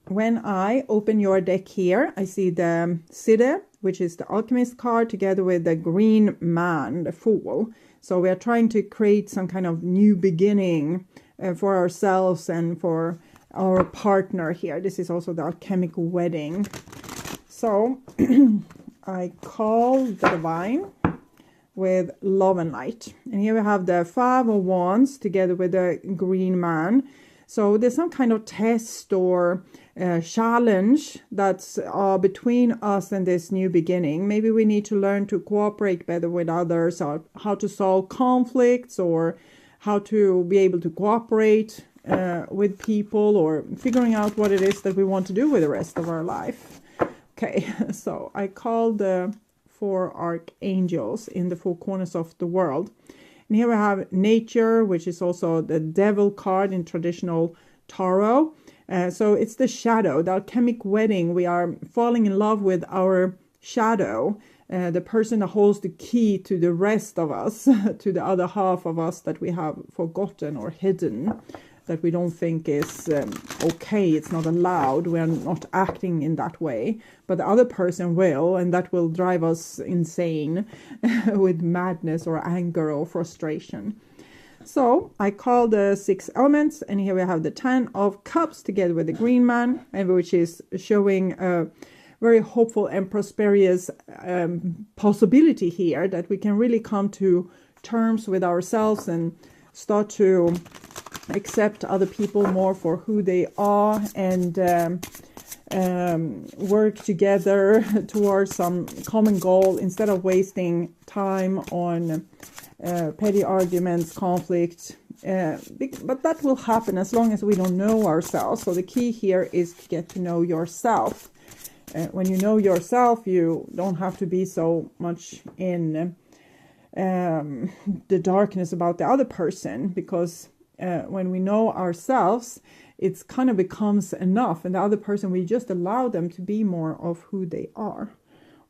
when I open your deck here, I see the Siddhe, which is the Alchemist card, together with the Green Man, the Fool. So we are trying to create some kind of new beginning for ourselves and for our partner here. This is also the Alchemic Wedding. So I call the Divine with Love and Light. And here we have the Five of Wands together with the Green Man. So there's some kind of test or challenge that's between us and this new beginning. Maybe we need to learn to cooperate better with others, or how to solve conflicts, or how to be able to cooperate with people, or figuring out what it is that we want to do with the rest of our life. Okay, so I call the 4 archangels in the 4 corners of the world. And here we have Nature, which is also the Devil card in traditional tarot. So it's the shadow, the Alchemic Wedding. We are falling in love with our shadow, the person that holds the key to the rest of us, to the other half of us that we have forgotten or hidden, that we don't think is okay, it's not allowed, we're not acting in that way, but the other person will, and that will drive us insane with madness or anger or frustration. So I call the 6 elements, and here we have the 10 of Cups together with the Green Man, and which is showing a very hopeful and prosperous possibility here, that we can really come to terms with ourselves and start to accept other people more for who they are, and work together towards some common goal instead of wasting time on petty arguments, conflict. But that will happen as long as we don't know ourselves. So the key here is to get to know yourself. When you know yourself, you don't have to be so much in the darkness about the other person, because when we know ourselves, it's kind of becomes enough, and the other person, we just allow them to be more of who they are.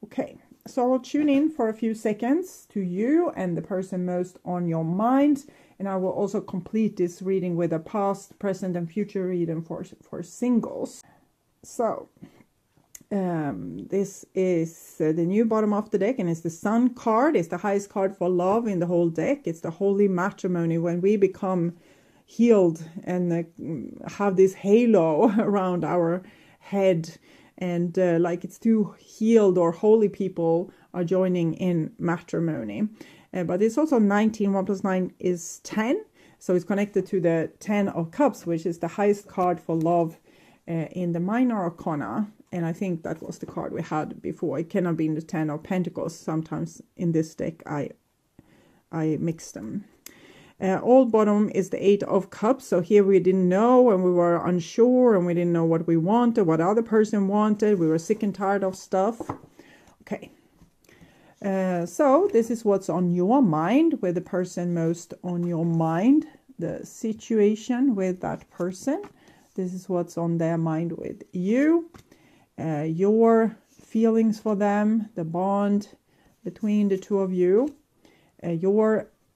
Okay, so I'll tune in for a few seconds to you and the person most on your mind, and I will also complete this reading with a past, present, and future reading for singles. So this is the new bottom of the deck, and it's the Sun card. It's the highest card for love in the whole deck. It's the holy matrimony, when we become healed and have this halo around our head, and like it's two healed or holy people are joining in matrimony. But it's also 19. 1 plus 9 is 10, so it's connected to the 10 of Cups, which is the highest card for love in the minor arcana. And I think that was the card we had before. It cannot be in the 10 of Pentacles. Sometimes in this deck I mix them. All bottom is the 8 of Cups. So here we didn't know, and we were unsure, and we didn't know what we wanted, what the other person wanted. We were sick and tired of stuff. Okay. So this is what's on your mind, with the person most on your mind, the situation with that person. This is what's on their mind with you, your feelings for them, the bond between the two of you,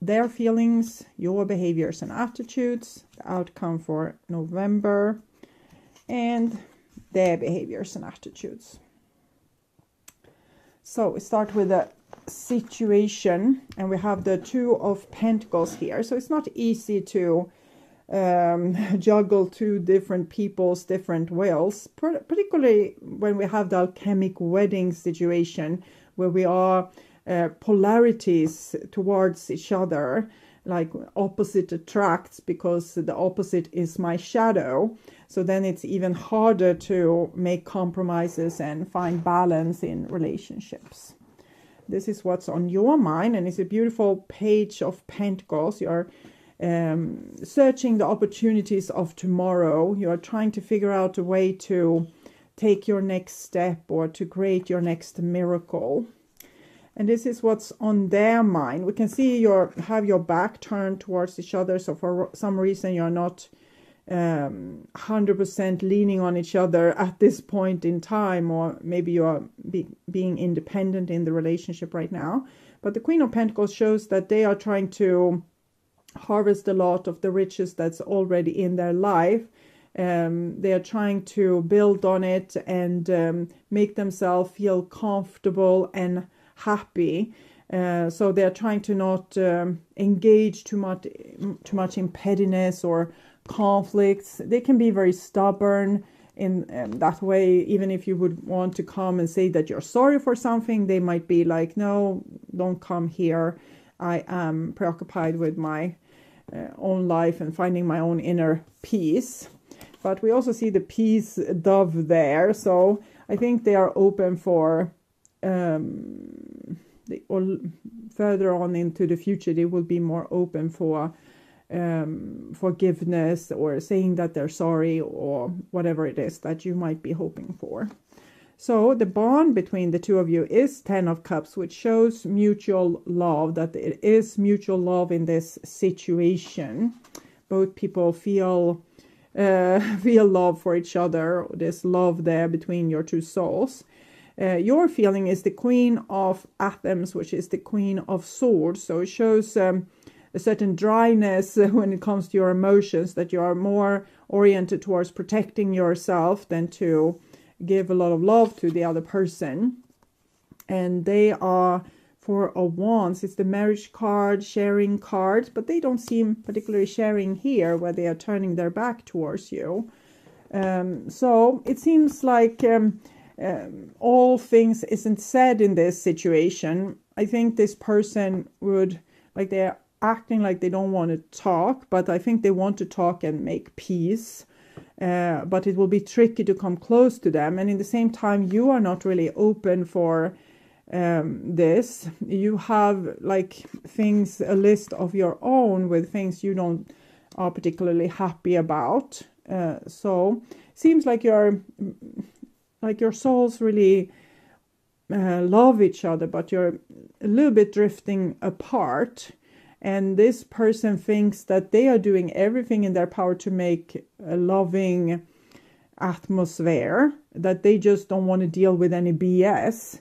their feelings, your behaviors and attitudes, the outcome for November, and their behaviors and attitudes. So we start with the situation, and we have the 2 of Pentacles here. So it's not easy to juggle 2 different people's different wills, particularly when we have the alchemic wedding situation, where we are polarities towards each other, like opposite attracts, because the opposite is my shadow. So then it's even harder to make compromises and find balance in relationships. This is what's on your mind, and it's a beautiful page of Pentacles. You're searching the opportunities of tomorrow. You are trying to figure out a way to take your next step or to create your next miracle. And this is what's on their mind. We can see you have your back turned towards each other. So for some reason, you're not 100% leaning on each other at this point in time, or maybe you are being independent in the relationship right now. But the Queen of Pentacles shows that they are trying to harvest a lot of the riches that's already in their life, They are trying to build on it and make themselves feel comfortable and happy. So they're trying to not engage too much in pettiness or conflicts. They can be very stubborn in that way. Even if you would want to come and say that you're sorry for something, they might be like, no, don't come here. I am preoccupied with my own life and finding my own inner peace. But we also see the peace dove there. So I think they are open for, or further on into the future, they will be more open for forgiveness or saying that they're sorry or whatever it is that you might be hoping for. So the bond between the two of you is 10 of Cups, which shows mutual love, that it is mutual love in this situation. Both people feel love for each other, this love there between your two souls. Your feeling is the Queen of Athens, which is the Queen of Swords. So it shows a certain dryness when it comes to your emotions, that you are more oriented towards protecting yourself than to give a lot of love to the other person. And they are Four of Wands. It's the marriage card, sharing card, but they don't seem particularly sharing here, where they are turning their back towards you. So it seems like all things isn't said in this situation. I think this person would, like, they're acting like they don't want to talk, but I think they want to talk and make peace. But it will be tricky to come close to them. And in the same time, you are not really open for this. You have like things, a list of your own with things you don't are particularly happy about. So seems like your souls really love each other, but you're a little bit drifting apart. And this person thinks that they are doing everything in their power to make a loving atmosphere, that they just don't want to deal with any BS.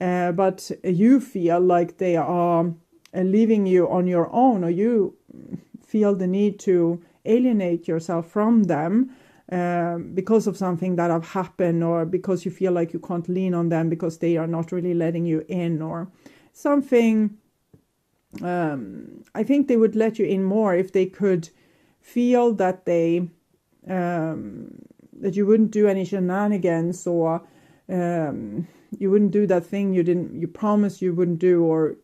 But you feel like they are leaving you on your own, or you feel the need to alienate yourself from them because of something that have happened, or because you feel like you can't lean on them because they are not really letting you in, or something. I think they would let you in more if they could feel that they that you wouldn't do any shenanigans, or you wouldn't do that thing you promised you wouldn't do. Or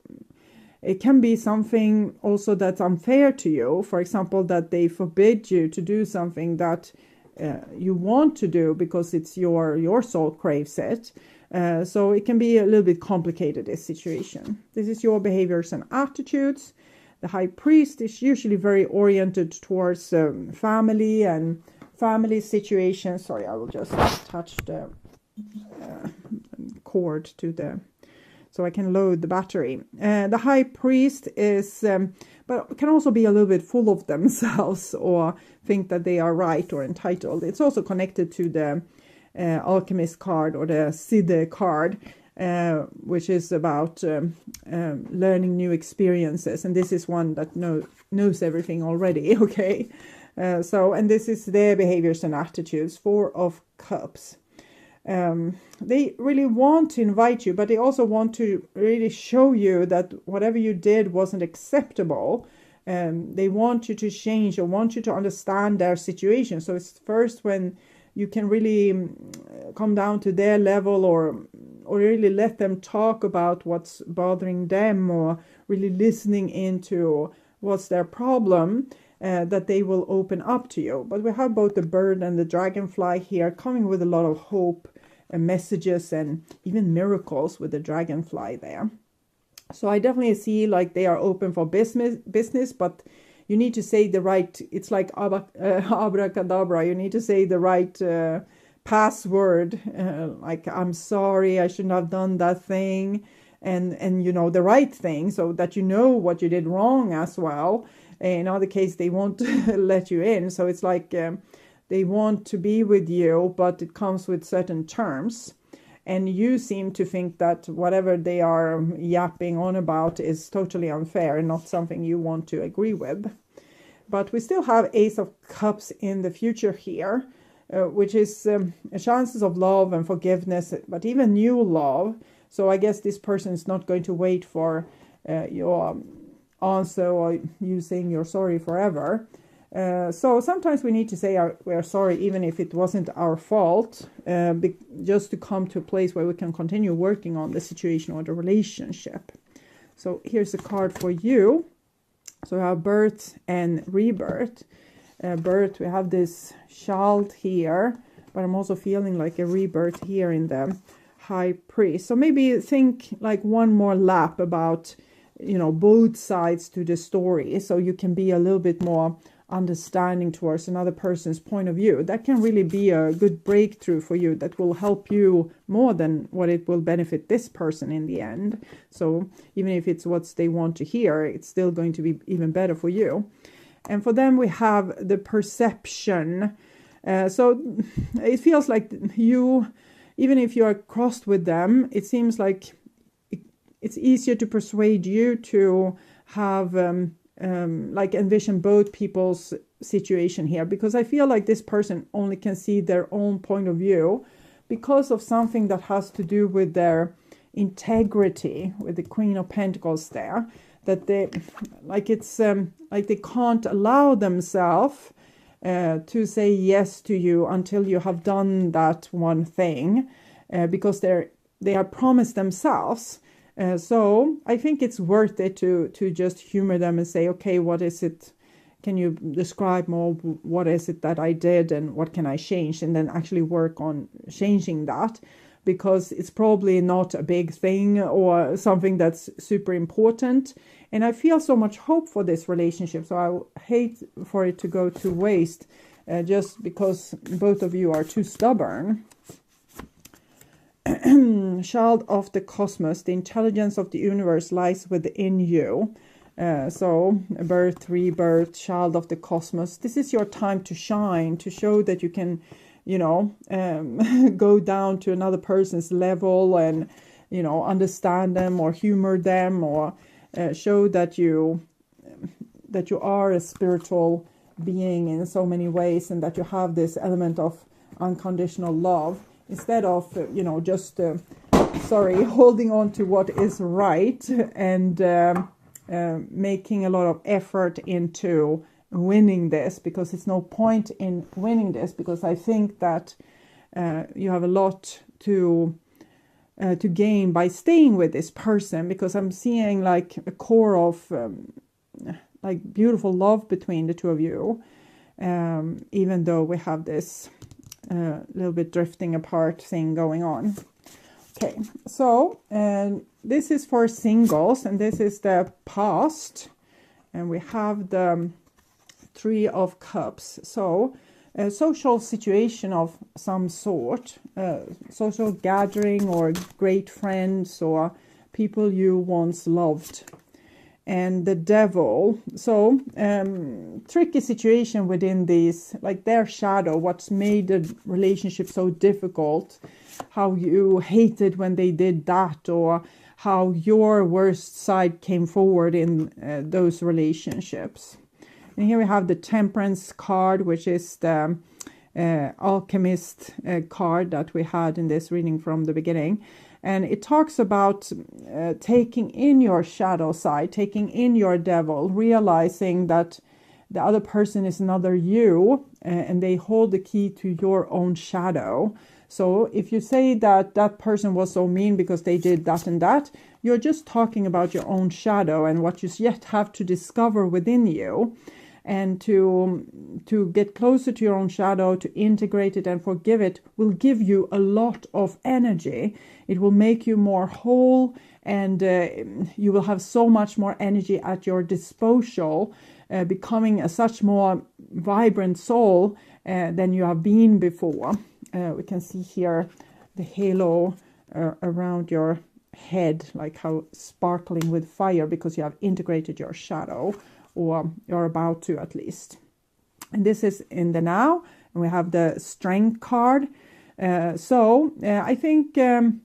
it can be something also that's unfair to you. For example, that they forbid you to do something that you want to do because it's your soul craves it. So it can be a little bit complicated, this situation. This is your behaviors and attitudes. The High Priest is usually very oriented towards family and family situations. Sorry, I will just touch the cord to the, so I can load the battery. The High Priest is, but can also be a little bit full of themselves, or think that they are right or entitled. It's also connected to the Alchemist card, or the Siddhe card, which is about learning new experiences. And this is one that knows everything already, okay? And this is their behaviors and attitudes. Four of Cups. They really want to invite you, but they also want to really show you that whatever you did wasn't acceptable. They want you to change, or want you to understand their situation. So it's first when you can really come down to their level, or really let them talk about what's bothering them, or really listening into what's their problem, that they will open up to you. But we have both the bird and the dragonfly here, coming with a lot of hope and messages, and even miracles with the dragonfly there. So I definitely see like they are open for business, but you need to say the right, it's like abracadabra, you need to say the right password, like, I'm sorry, I shouldn't have done that thing, and you know, the right thing, so that you know what you did wrong as well. In other case, they won't let you in. So it's like they want to be with you, but it comes with certain terms. And you seem to think that whatever they are yapping on about is totally unfair and not something you want to agree with. But we still have Ace of Cups in the future here, which is chances of love and forgiveness, but even new love. So I guess this person is not going to wait for your answer or you saying you're sorry forever. So sometimes we need to say we're sorry, even if it wasn't our fault, just to come to a place where we can continue working on the situation or the relationship. So here's a card for you. So we have birth and rebirth. Birth, we have this child here, but I'm also feeling like a rebirth here in the High Priest. So maybe think like one more lap about, both sides to the story, so you can be a little bit more understanding towards another person's point of view. That can really be a good breakthrough for you that will help you more than what it will benefit this person in the end. So even if it's what they want to hear, it's still going to be even better for you. And for them, we have the perception. So it feels like you, even if you are crossed with them, it seems like it's easier to persuade you to have envision both people's situation here, because I feel like this person only can see their own point of view because of something that has to do with their integrity, with the Queen of Pentacles there, that they they can't allow themselves to say yes to you until you have done that one thing, because they have promised themselves. So I think it's worth it to just humor them and say, okay, what is it? Can you describe more? What is it that I did and what can I change? And then actually work on changing that, because it's probably not a big thing or something that's super important. And I feel so much hope for this relationship. So I hate for it to go to waste just because both of you are too stubborn. Child of the cosmos, the intelligence of the universe lies within you. So birth, rebirth, child of the cosmos. This is your time to shine, to show that you can, go down to another person's level and, understand them or humor them, or show that you are a spiritual being in so many ways, and that you have this element of unconditional love. Instead of, just, holding on to what is right and making a lot of effort into winning this, because it's no point in winning this, because I think that you have a lot to gain by staying with this person, because I'm seeing like a core of like beautiful love between the two of you, even though we have this little bit drifting apart thing going on. Okay, so this is for singles, and this is the past, and we have the Three of Cups. So a social situation of some sort, social gathering or great friends or people you once loved. And the Devil. So tricky situation within these, like their shadow, what's made the relationship so difficult, how you hated when they did that, or how your worst side came forward in those relationships. And here we have the Temperance card, which is the alchemist card that we had in this reading from the beginning. And it talks about taking in your shadow side, taking in your devil, realizing that the other person is another you, and they hold the key to your own shadow. So if you say that that person was so mean because they did that and that, you're just talking about your own shadow and what you yet have to discover within you. And to get closer to your own shadow, to integrate it and forgive it, will give you a lot of energy. It will make you more whole, and you will have so much more energy at your disposal, becoming a such more vibrant soul than you have been before. We can see here the halo around your head, like how sparkling with fire, because you have integrated your shadow, or you're about to at least. And this is in the now, and we have the Strength card. So I think in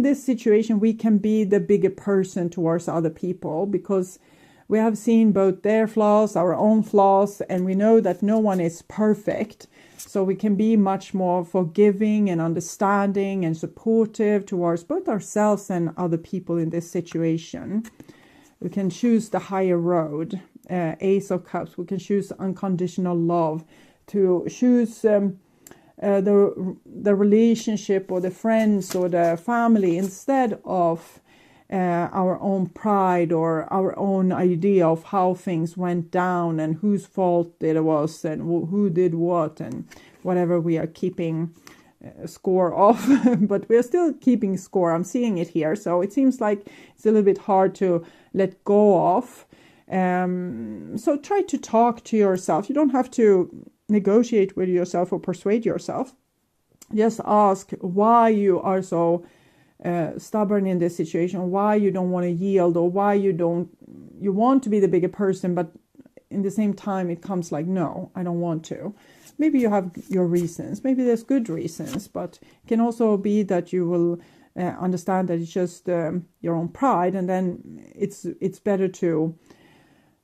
this situation we can be the bigger person towards other people, because we have seen both their flaws, our own flaws, and we know that no one is perfect. So we can be much more forgiving and understanding and supportive towards both ourselves and other people in this situation. We can choose the higher road, Ace of Cups. We can choose unconditional love, to choose the relationship or the friends or the family instead of our own pride or our own idea of how things went down and whose fault it was and who did what and whatever we are keeping score of. But we're still keeping score. I'm seeing it here. So it seems like it's a little bit hard to let go of. So try to talk to yourself. You don't have to negotiate with yourself or persuade yourself. Just ask why you are so stubborn in this situation, why you don't want to yield, or why you want to be the bigger person, but in the same time it comes like, no, I don't want to. Maybe you have your reasons, maybe there's good reasons, but it can also be that you will understand that it's just your own pride, and then it's better to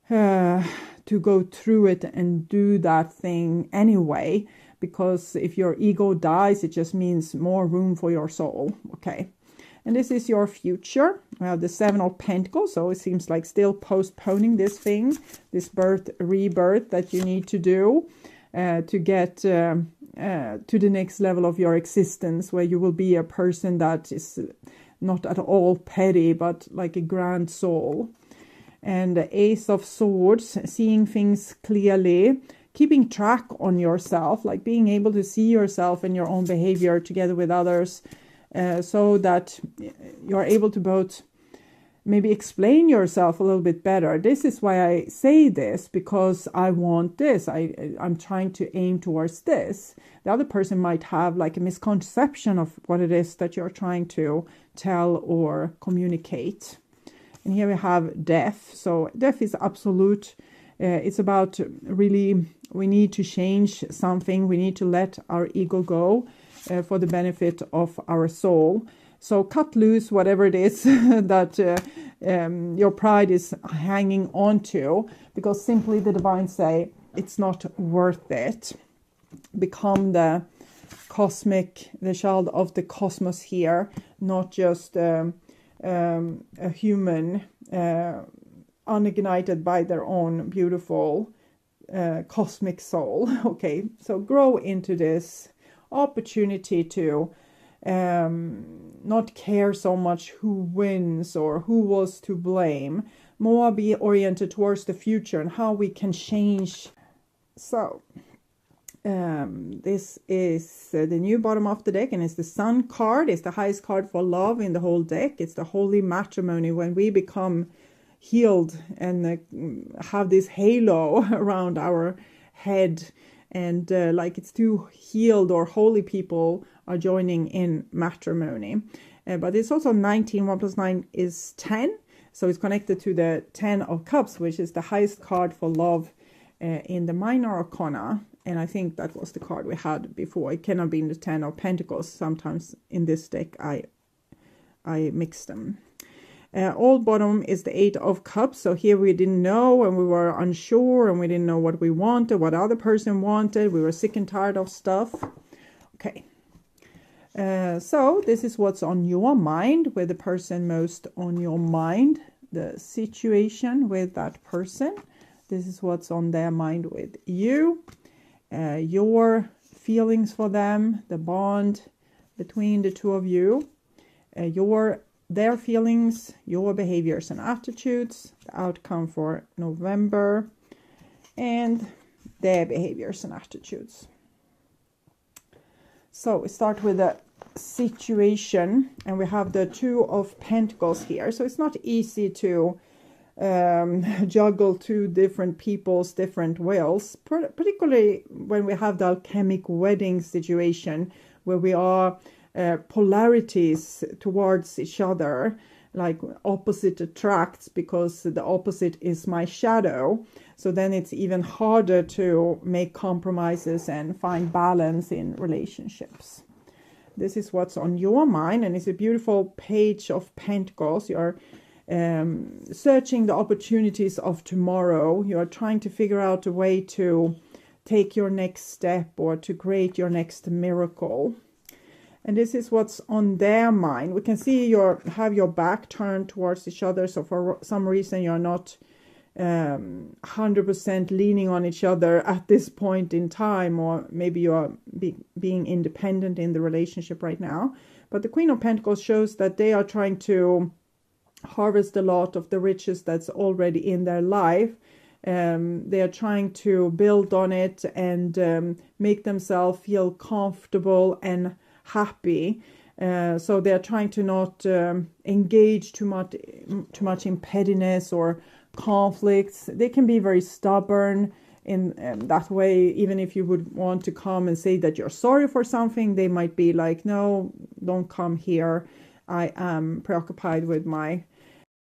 go through it and do that thing anyway, because if your ego dies, it just means more room for your soul. Okay. And this is your future. We have the Seven of Pentacles. So it seems like still postponing this thing, this rebirth that you need to do to get to the next level of your existence, where you will be a person that is not at all petty, but like a grand soul. And the Ace of Swords, seeing things clearly, keeping track on yourself, like being able to see yourself and your own behavior together with others, so that you're able to both maybe explain yourself a little bit better. This is why I say this, because I want this. I'm trying to aim towards this. The other person might have like a misconception of what it is that you're trying to tell or communicate. And here we have death. So death is absolute. It's about really, we need to change something. We need to let our ego go for the benefit of our soul. So cut loose whatever it is that your pride is hanging on to, because simply the divine say it's not worth it. Become the child of the cosmos here, not just a human unignited by their own beautiful cosmic soul. Okay, so grow into this opportunity to not care so much who wins or who was to blame, more be oriented towards the future and how we can change. So this is the new bottom of the deck, and it's the Sun card. It's the highest card for love in the whole deck. It's the holy matrimony, when we become healed and have this halo around our head, and like it's two healed or holy people are joining in matrimony. But it's also 19. 1 plus 9 is 10. So it's connected to the 10 of Cups, which is the highest card for love in the minor arcana. And I think that was the card we had before. It cannot be in the 10 of Pentacles. Sometimes in this deck I mix them. All bottom is the 8 of Cups. So here we didn't know, and we were unsure, and we didn't know what we wanted, what the other person wanted. We were sick and tired of stuff. Okay. So this is what's on your mind, with the person most on your mind, the situation with that person. This is what's on their mind with you, your feelings for them, the bond between the two of you, their feelings, your behaviors and attitudes, the outcome for November, and their behaviors and attitudes. So we start with the situation, and we have the 2 of Pentacles here. So it's not easy to juggle two different people's different wills, particularly when we have the alchemic wedding situation, where we are polarities towards each other, like opposite attracts, because the opposite is my shadow. So then it's even harder to make compromises and find balance in relationships. This is what's on your mind, and it's a beautiful page of Pentacles. You're searching the opportunities of tomorrow. You are trying to figure out a way to take your next step or to create your next miracle. And this is what's on their mind. We can see you have your back turned towards each other. So for some reason, you're not 100% leaning on each other at this point in time, or maybe you are being independent in the relationship right now. But the Queen of Pentacles shows that they are trying to harvest a lot of the riches that's already in their life. They are trying to build on it and make themselves feel comfortable and happy. So they are trying to not engage too much in pettiness or conflicts. They can be very stubborn in that way. Even if you would want to come and say that you're sorry for something, they might be like, no, don't come here. I am preoccupied with my